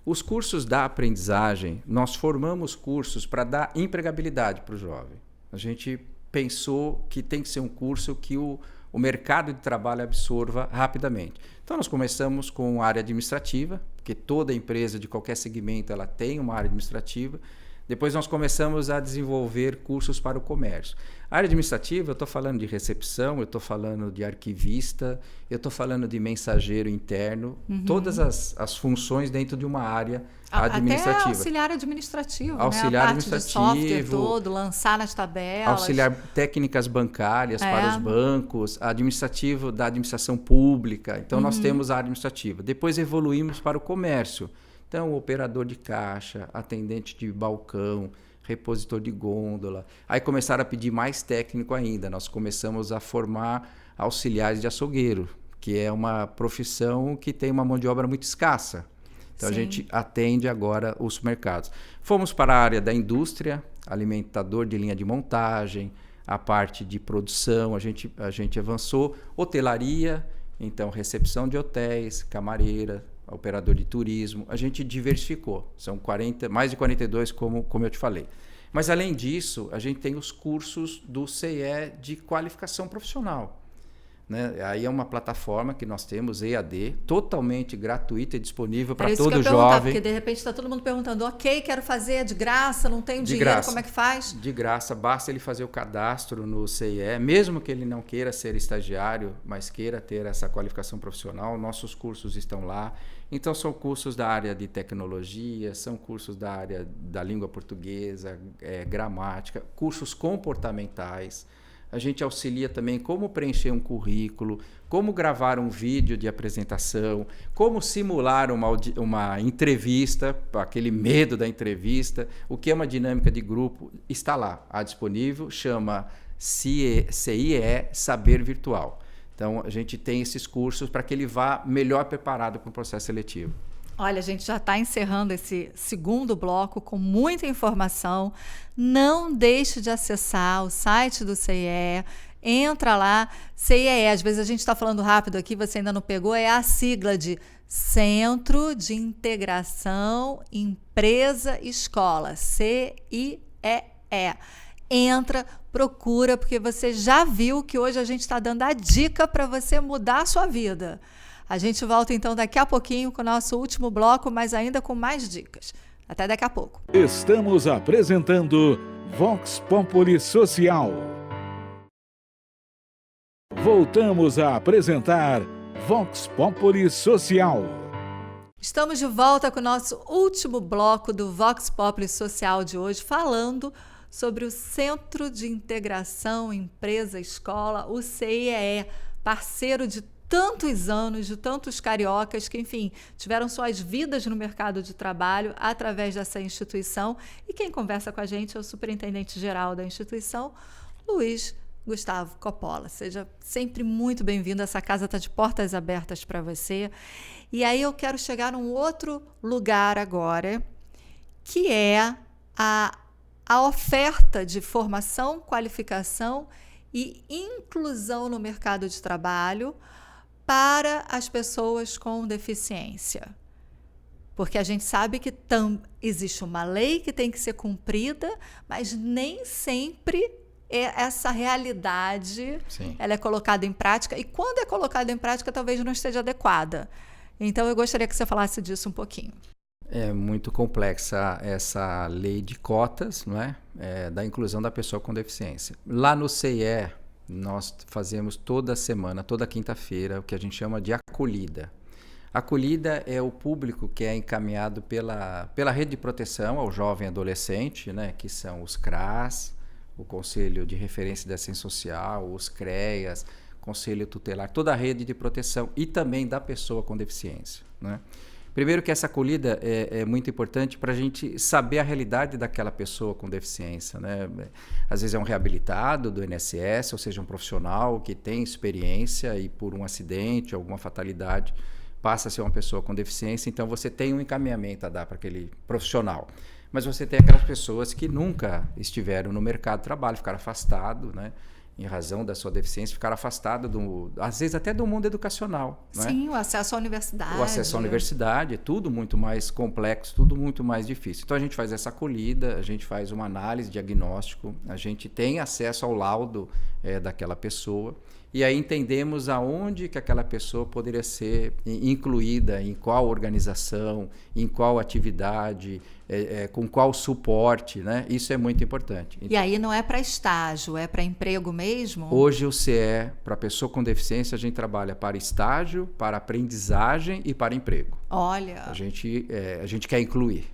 S3: Os cursos da aprendizagem, nós formamos cursos para dar empregabilidade para o jovem. A gente pensou que tem que ser um curso que o mercado de trabalho absorva rapidamente. Então, nós começamos com a área administrativa, porque toda empresa de qualquer segmento ela tem uma área administrativa. Depois, nós começamos a desenvolver cursos para o comércio. A área administrativa, eu estou falando de recepção, eu estou falando de arquivista, eu estou falando de mensageiro interno, todas as funções dentro de uma área administrativa.
S2: Até auxiliar administrativo,
S3: auxiliar
S2: né? A parte
S3: administrativo,
S2: de software todo, lançar nas tabelas.
S3: Auxiliar técnicas bancárias para os bancos, administrativo da administração pública. Então, nós temos a área administrativa. Depois evoluímos para o comércio. Então, operador de caixa, atendente de balcão, repositor de gôndola. Aí começaram a pedir mais técnico ainda. Nós começamos a formar auxiliares de açougueiro, que é uma profissão que tem uma mão de obra muito escassa. Então, a gente atende agora os mercados. Fomos para a área da indústria, alimentador de linha de montagem, a parte de produção, a gente avançou. Hotelaria, então recepção de hotéis, camareira, operador de turismo, a gente diversificou. São mais de 42, como eu te falei. Mas, além disso, a gente tem os cursos do CIE de qualificação profissional. Né? Aí é uma plataforma que nós temos, EAD, totalmente gratuita e disponível para todo jovem.
S2: Porque, de repente, está todo mundo perguntando, ok, quero fazer, é de graça, não tenho dinheiro, como é que faz?
S3: De graça, basta ele fazer o cadastro no CIE, mesmo que ele não queira ser estagiário, mas queira ter essa qualificação profissional, nossos cursos estão lá. Então, são cursos da área de tecnologia, são cursos da área da língua portuguesa, gramática, cursos comportamentais. A gente auxilia também como preencher um currículo, como gravar um vídeo de apresentação, como simular uma entrevista, aquele medo da entrevista, o que é uma dinâmica de grupo, está lá, disponível, chama CIE Saber Virtual. Então, a gente tem esses cursos para que ele vá melhor preparado para o processo seletivo.
S2: Olha, a gente já está encerrando esse segundo bloco com muita informação. Não deixe de acessar o site do CIE. Entra lá, CIE, às vezes a gente está falando rápido aqui, você ainda não pegou, é a sigla de Centro de Integração Empresa Escola, CIEE. Entra, procura, porque você já viu que hoje a gente está dando a dica para você mudar a sua vida. A gente volta então daqui a pouquinho com o nosso último bloco, mas ainda com mais dicas. Até daqui a pouco.
S1: Estamos apresentando Vox Populi Social. Voltamos a apresentar Vox Populi Social.
S2: Estamos de volta com o nosso último bloco do Vox Populi Social de hoje, falando sobre o Centro de Integração Empresa-Escola, o CIEE, parceiro de tantos anos, de tantos cariocas que, enfim, tiveram suas vidas no mercado de trabalho através dessa instituição. E quem conversa com a gente é o superintendente-geral da instituição, Luiz Gustavo Coppola. Seja sempre muito bem-vindo, essa casa está de portas abertas para você. E aí eu quero chegar num outro lugar agora, que é a oferta de formação, qualificação e inclusão no mercado de trabalho para as pessoas com deficiência. Porque a gente sabe que existe uma lei que tem que ser cumprida, mas nem sempre essa realidade ela é colocada em prática, e quando é colocada em prática talvez não esteja adequada. Então eu gostaria que você falasse disso um pouquinho.
S3: É muito complexa essa lei de cotas, não é? Da inclusão da pessoa com deficiência. Lá no CIE, nós fazemos toda semana, toda quinta-feira, o que a gente chama de acolhida. Acolhida é o público que é encaminhado pela rede de proteção ao jovem e adolescente, né? Que são os CRAS, o Conselho de Referência de Assistência Social, os CREAS, Conselho Tutelar, toda a rede de proteção e também da pessoa com deficiência, né? Primeiro que essa acolhida é muito importante para a gente saber a realidade daquela pessoa com deficiência, né? Às vezes é um reabilitado do INSS, ou seja, um profissional que tem experiência e por um acidente, alguma fatalidade, passa a ser uma pessoa com deficiência, então você tem um encaminhamento a dar para aquele profissional. Mas você tem aquelas pessoas que nunca estiveram no mercado de trabalho, ficaram afastados, né? Em razão da sua deficiência, ficaram afastados, às vezes até do mundo educacional.
S2: Sim,
S3: né?
S2: O acesso à universidade.
S3: O acesso à universidade, é tudo muito mais complexo, tudo muito mais difícil. Então a gente faz essa acolhida, a gente faz uma análise, diagnóstico, a gente tem acesso ao laudo daquela pessoa, e aí entendemos aonde que aquela pessoa poderia ser incluída, em qual organização, em qual atividade, com qual suporte, né? Isso é muito importante.
S2: E aí não é para estágio, é para emprego mesmo?
S3: Hoje o CE, para pessoa com deficiência, a gente trabalha para estágio, para aprendizagem e para emprego.
S2: Olha!
S3: A gente quer incluir,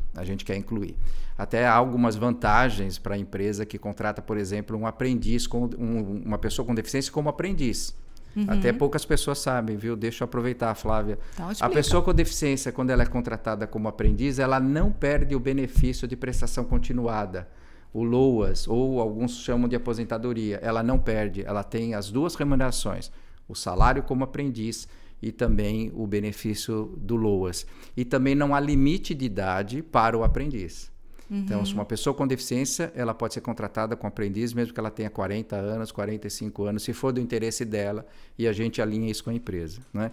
S3: Até há algumas vantagens para a empresa que contrata, por exemplo, um aprendiz, uma pessoa com deficiência como aprendiz. Uhum. Até poucas pessoas sabem, viu? Deixa eu aproveitar, Flávia.
S2: Então,
S3: a pessoa com deficiência, quando ela é contratada como aprendiz, ela não perde o benefício de prestação continuada, o LOAS, ou alguns chamam de aposentadoria. Ela não perde, ela tem as duas remunerações, o salário como aprendiz e também o benefício do LOAS. E também não há limite de idade para o aprendiz. Uhum. Então, se uma pessoa com deficiência, ela pode ser contratada como aprendiz, mesmo que ela tenha 40 anos, 45 anos, se for do interesse dela, e a gente alinha isso com a empresa, né?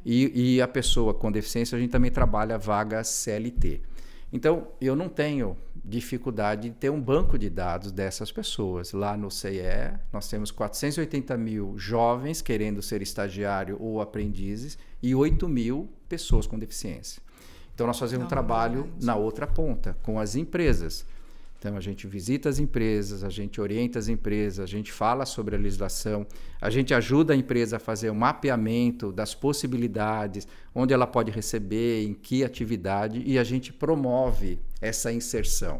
S3: E a pessoa com deficiência, a gente também trabalha vagas CLT. Então, eu não tenho dificuldade de ter um banco de dados dessas pessoas. Lá no CIE, nós temos 480 mil jovens querendo ser estagiário ou aprendizes e 8 mil pessoas com deficiência. Então, nós fazemos um trabalho na outra ponta, com as empresas. Então, a gente visita as empresas, a gente orienta as empresas, a gente fala sobre a legislação, a gente ajuda a empresa a fazer um mapeamento das possibilidades, onde ela pode receber, em que atividade, e a gente promove essa inserção.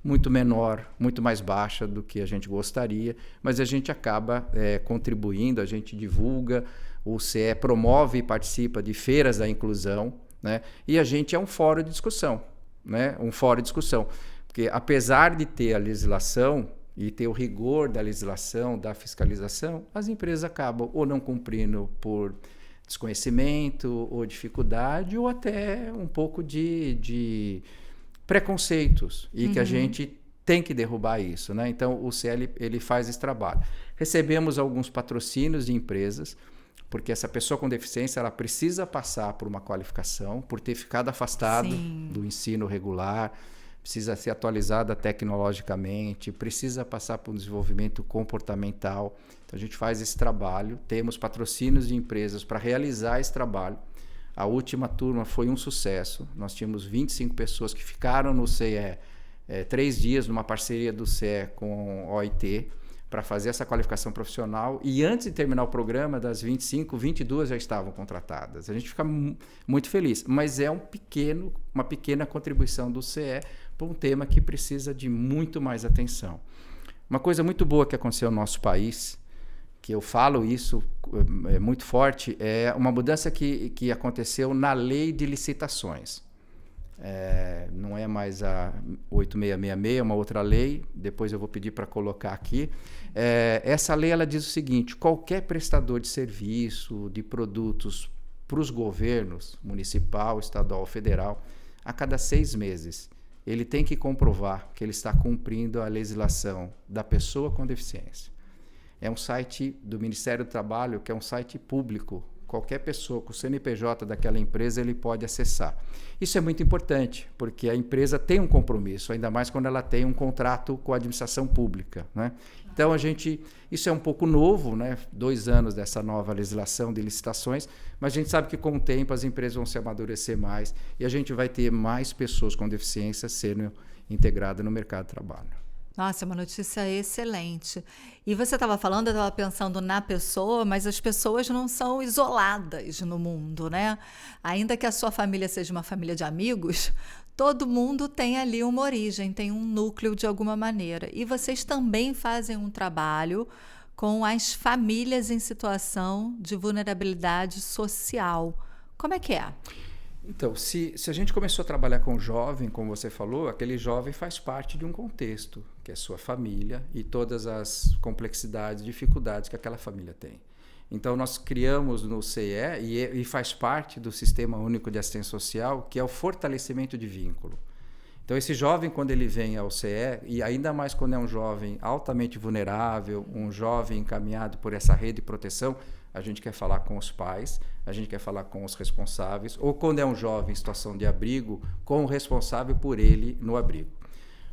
S3: Muito menor, muito mais baixa do que a gente gostaria, mas a gente acaba contribuindo, a gente divulga, o CE promove e participa de feiras da inclusão, né? E a gente é um fórum de discussão, né? Um fórum de discussão. Porque apesar de ter a legislação e ter o rigor da legislação, da fiscalização, as empresas acabam ou não cumprindo por desconhecimento ou dificuldade ou até um pouco de preconceitos e que a gente tem que derrubar isso, né? Então o CL ele faz esse trabalho. Recebemos alguns patrocínios de empresas, porque essa pessoa com deficiência ela precisa passar por uma qualificação, por ter ficado afastado do ensino regular, precisa ser atualizada tecnologicamente, precisa passar por um desenvolvimento comportamental. Então a gente faz esse trabalho, temos patrocínios de empresas para realizar esse trabalho. A última turma foi um sucesso, nós tínhamos 25 pessoas que ficaram no CE 3 dias numa parceria do CE com a OIT, para fazer essa qualificação profissional, e antes de terminar o programa, das 25, 22 já estavam contratadas. A gente fica muito feliz, mas é uma pequena contribuição do CE para um tema que precisa de muito mais atenção. Uma coisa muito boa que aconteceu no nosso país, que eu falo isso muito forte, é uma mudança que aconteceu na lei de licitações. não é mais a 8666, uma outra lei, depois eu vou pedir para colocar aqui. Essa lei ela diz o seguinte: qualquer prestador de serviço, de produtos para os governos, municipal, estadual, federal, a cada 6 meses, ele tem que comprovar que ele está cumprindo a legislação da pessoa com deficiência. É um site do Ministério do Trabalho, que é um site público. Qualquer pessoa com o CNPJ daquela empresa, ele pode acessar. Isso é muito importante, porque a empresa tem um compromisso, ainda mais quando ela tem um contrato com a administração pública, né? Então, isso é um pouco novo, né? 2 anos dessa nova legislação de licitações, mas a gente sabe que com o tempo as empresas vão se amadurecer mais e a gente vai ter mais pessoas com deficiência sendo integradas no mercado de trabalho.
S2: Nossa, é uma notícia excelente. E você estava falando, eu estava pensando na pessoa, mas as pessoas não são isoladas no mundo, né? Ainda que a sua família seja uma família de amigos, todo mundo tem ali uma origem, tem um núcleo de alguma maneira. E vocês também fazem um trabalho com as famílias em situação de vulnerabilidade social. Como é que é?
S3: Então, se a gente começou a trabalhar com jovem, como você falou, aquele jovem faz parte de um contexto, que é sua família e todas as complexidades, dificuldades que aquela família tem. Então, nós criamos no CIE, e faz parte do Sistema Único de Assistência Social, que é o fortalecimento de vínculo. Então, esse jovem, quando ele vem ao CIE, e ainda mais quando é um jovem altamente vulnerável, um jovem encaminhado por essa rede de proteção, a gente quer falar com os pais, a gente quer falar com os responsáveis, ou quando é um jovem em situação de abrigo, com o responsável por ele no abrigo.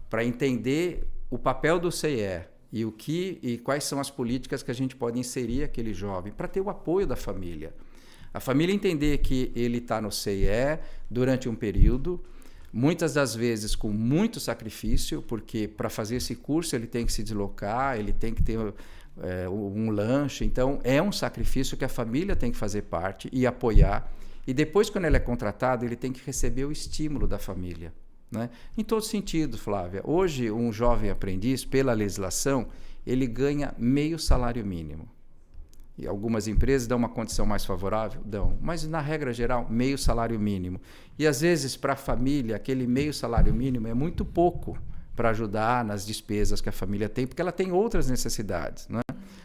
S3: Para entender o papel do CIE e quais são as políticas que a gente pode inserir aquele jovem, para ter o apoio da família. A família entender que ele está no CIE durante um período, muitas das vezes com muito sacrifício, porque para fazer esse curso ele tem que se deslocar, ele tem que ter um lanche. Então, é um sacrifício que a família tem que fazer parte e apoiar. E depois, quando ele é contratado, ele tem que receber o estímulo da família, né? Em todos os sentidos, Flávia. Hoje, um jovem aprendiz, pela legislação, ele ganha meio salário mínimo. E algumas empresas dão uma condição mais favorável? Dão. Mas, na regra geral, meio salário mínimo. E, às vezes, para a família, aquele meio salário mínimo é muito pouco para ajudar nas despesas que a família tem, porque ela tem outras necessidades, né?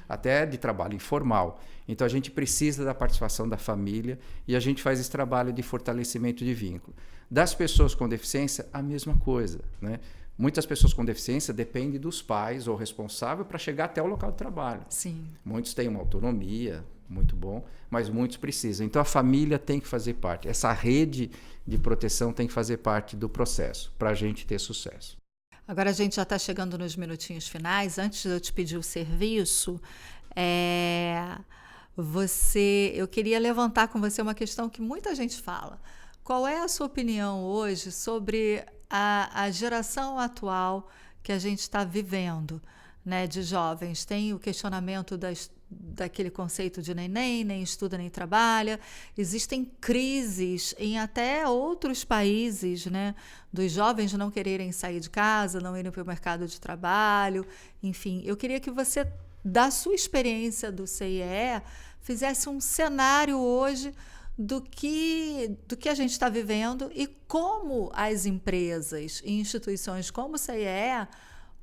S3: Até de trabalho informal. Então, a gente precisa da participação da família e a gente faz esse trabalho de fortalecimento de vínculo. Das pessoas com deficiência, a mesma coisa, né? Muitas pessoas com deficiência dependem dos pais ou responsável para chegar até o local de trabalho.
S2: Sim.
S3: Muitos têm uma autonomia, muito bom, mas muitos precisam. Então, a família tem que fazer parte. Essa rede de proteção tem que fazer parte do processo para a gente ter sucesso.
S2: Agora a gente já está chegando nos minutinhos finais. Antes de eu te pedir o serviço, eu queria levantar com você uma questão que muita gente fala. Qual é a sua opinião hoje sobre a geração atual que a gente está vivendo, né, de jovens? Tem o questionamento daquele conceito de nem estuda nem trabalha. Existem crises em até outros países, né, dos jovens não quererem sair de casa, não irem para o mercado de trabalho. Enfim, eu queria que você, da sua experiência do CIE, fizesse um cenário hoje do que a gente está vivendo e como as empresas e instituições como o CIE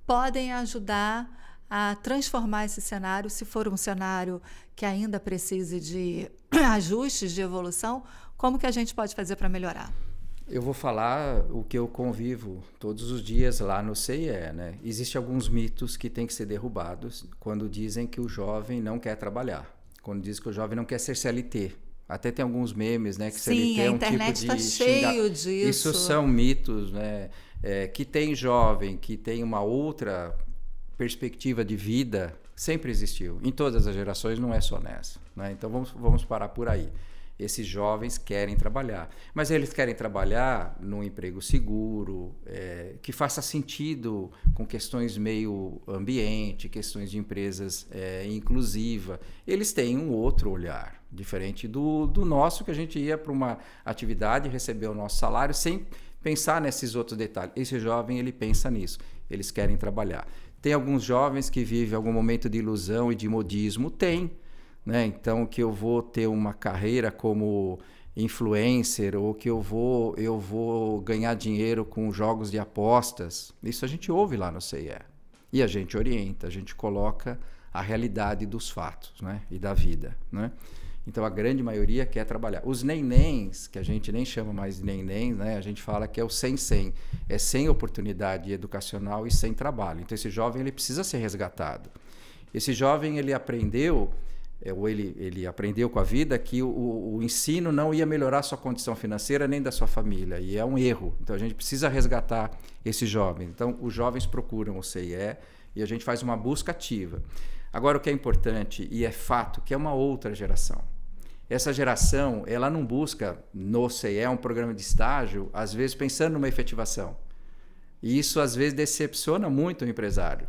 S2: podem ajudar a transformar esse cenário, se for um cenário que ainda precise de ajustes, de evolução, como que a gente pode fazer para melhorar?
S3: Eu vou falar o que eu convivo todos os dias lá no CIE, né? Existem alguns mitos que têm que ser derrubados quando dizem que o jovem não quer trabalhar, quando dizem que o jovem não quer ser CLT. Até tem alguns memes, né? Que
S2: Sim,
S3: CLT é um tipo de...
S2: a internet está cheio disso.
S3: Isso são mitos, né? Que tem jovem que tem uma outra perspectiva de vida, sempre existiu. Em todas as gerações, não é só nessa, né? Então, vamos parar por aí. Esses jovens querem trabalhar, mas eles querem trabalhar num emprego seguro, que faça sentido com questões meio ambiente, questões de empresas inclusiva. Eles têm um outro olhar, diferente do nosso, que a gente ia para uma atividade, receber o nosso salário sem pensar nesses outros detalhes. Esse jovem, ele pensa nisso, eles querem trabalhar. Tem alguns jovens que vivem algum momento de ilusão e de modismo, tem, né? Então, que eu vou ter uma carreira como influencer ou que eu vou ganhar dinheiro com jogos de apostas. Isso a gente ouve lá no CIE. E a gente orienta, a gente coloca a realidade dos fatos, né? E da vida, né? Então a grande maioria quer trabalhar. Os nenéns, que a gente nem chama mais de nenéns, né? A gente fala que é o sem. É sem oportunidade educacional e sem trabalho. Então esse jovem ele precisa ser resgatado. Esse jovem ele aprendeu com a vida que o ensino não ia melhorar a sua condição financeira nem da sua família, e é um erro. Então a gente precisa resgatar esse jovem. Então os jovens procuram o CIE e a gente faz uma busca ativa. Agora o que é importante e é fato que é uma outra geração. Essa geração ela não busca no CIE um programa de estágio, às vezes pensando numa efetivação. E isso às vezes decepciona muito o empresário.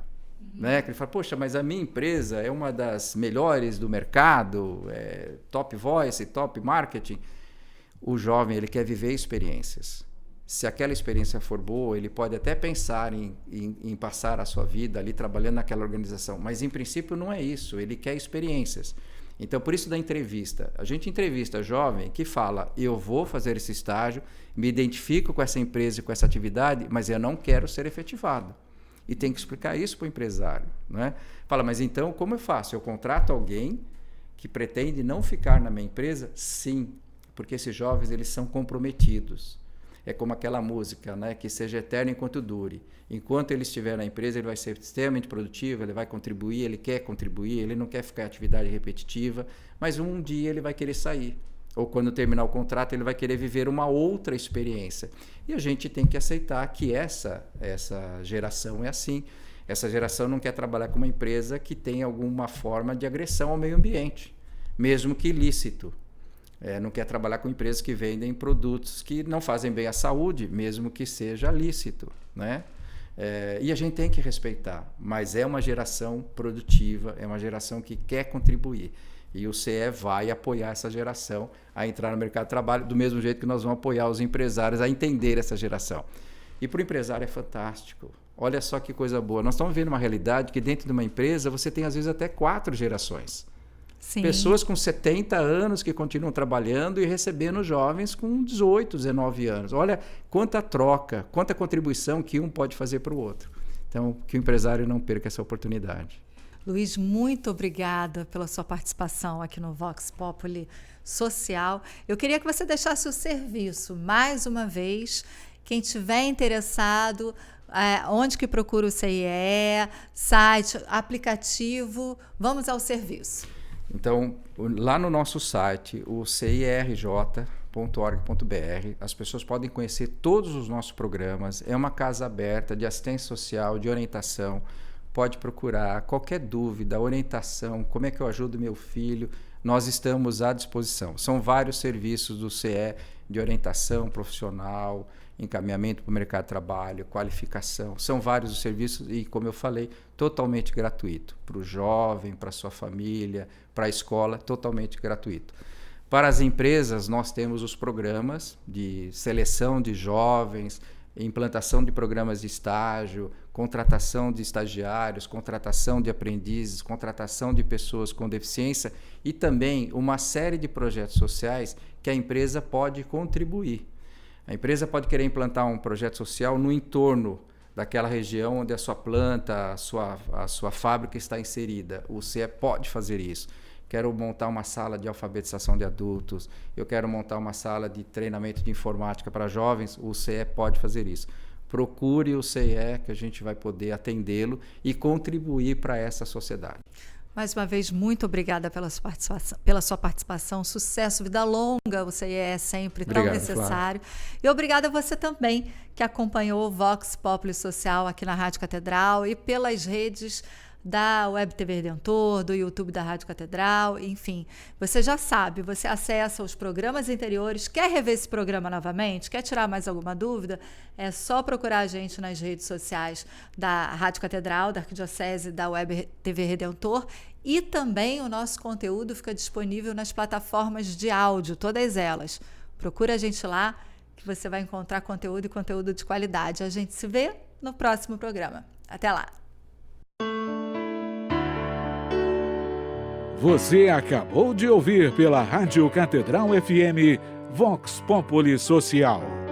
S3: Né? Que ele fala, poxa, mas a minha empresa é uma das melhores do mercado, top voice, top marketing. O jovem ele quer viver experiências. Se aquela experiência for boa, ele pode até pensar em passar a sua vida ali trabalhando naquela organização, mas em princípio não é isso, ele quer experiências. Então, por isso da entrevista. A gente entrevista jovem que fala, eu vou fazer esse estágio, me identifico com essa empresa e com essa atividade, mas eu não quero ser efetivado. E tem que explicar isso para o empresário, né? Fala, mas então como eu faço? Eu contrato alguém que pretende não ficar na minha empresa? Sim, porque esses jovens eles são comprometidos. É como aquela música, né? Que seja eterno enquanto dure. Enquanto ele estiver na empresa, ele vai ser extremamente produtivo, ele vai contribuir, ele quer contribuir, ele não quer ficar em atividade repetitiva, mas um dia ele vai querer sair. Ou quando terminar o contrato, ele vai querer viver uma outra experiência. E a gente tem que aceitar que essa geração é assim. Essa geração não quer trabalhar com uma empresa que tem alguma forma de agressão ao meio ambiente, mesmo que ilícito. Não quer trabalhar com empresas que vendem produtos que não fazem bem à saúde, mesmo que seja lícito, né? E a gente tem que respeitar, mas é uma geração produtiva, é uma geração que quer contribuir. E o CIE vai apoiar essa geração a entrar no mercado de trabalho, do mesmo jeito que nós vamos apoiar os empresários a entender essa geração. E para o empresário é fantástico. Olha só que coisa boa. Nós estamos vivendo uma realidade que dentro de uma empresa você tem às vezes até 4 gerações. Sim. Pessoas com 70 anos que continuam trabalhando e recebendo jovens com 18, 19 anos. Olha quanta troca, quanta contribuição que um pode fazer para o outro. Então, que o empresário não perca essa oportunidade.
S2: Luiz, muito obrigada pela sua participação aqui no Vox Populi Social. Eu queria que você deixasse o serviço, mais uma vez, quem tiver interessado, onde que procura o CIE, site, aplicativo, vamos ao serviço.
S3: Então, lá no nosso site, o cirj.org.br, as pessoas podem conhecer todos os nossos programas, é uma casa aberta de assistência social, de orientação. Pode procurar qualquer dúvida, orientação, como é que eu ajudo meu filho, nós estamos à disposição. São vários serviços do CIE de orientação profissional, encaminhamento para o mercado de trabalho, qualificação. São vários os serviços e, como eu falei, totalmente gratuito. Para o jovem, para a sua família, para a escola, totalmente gratuito. Para as empresas, nós temos os programas de seleção de jovens, implantação de programas de estágio, contratação de estagiários, contratação de aprendizes, contratação de pessoas com deficiência e também uma série de projetos sociais que a empresa pode contribuir. A empresa pode querer implantar um projeto social no entorno daquela região onde a sua planta, a sua fábrica está inserida. O CIE pode fazer isso. Quero montar uma sala de alfabetização de adultos, eu quero montar uma sala de treinamento de informática para jovens, o CIE pode fazer isso. Procure o CIE que a gente vai poder atendê-lo e contribuir para essa sociedade.
S2: Mais uma vez, muito obrigada pela sua participação. Sucesso, vida longa, o CIE é sempre tão necessário. Claro. E obrigada a você também que acompanhou o Vox Populi Social aqui na Rádio Catedral e pelas redes da Web TV Redentor, do YouTube da Rádio Catedral, enfim. Você já sabe, você acessa os programas anteriores, quer rever esse programa novamente, quer tirar mais alguma dúvida, é só procurar a gente nas redes sociais da Rádio Catedral, da Arquidiocese, da Web TV Redentor, e também o nosso conteúdo fica disponível nas plataformas de áudio, todas elas. Procura a gente lá, que você vai encontrar conteúdo e conteúdo de qualidade. A gente se vê no próximo programa. Até lá!
S1: Você acabou de ouvir pela Rádio Catedral FM Vox Populi Social.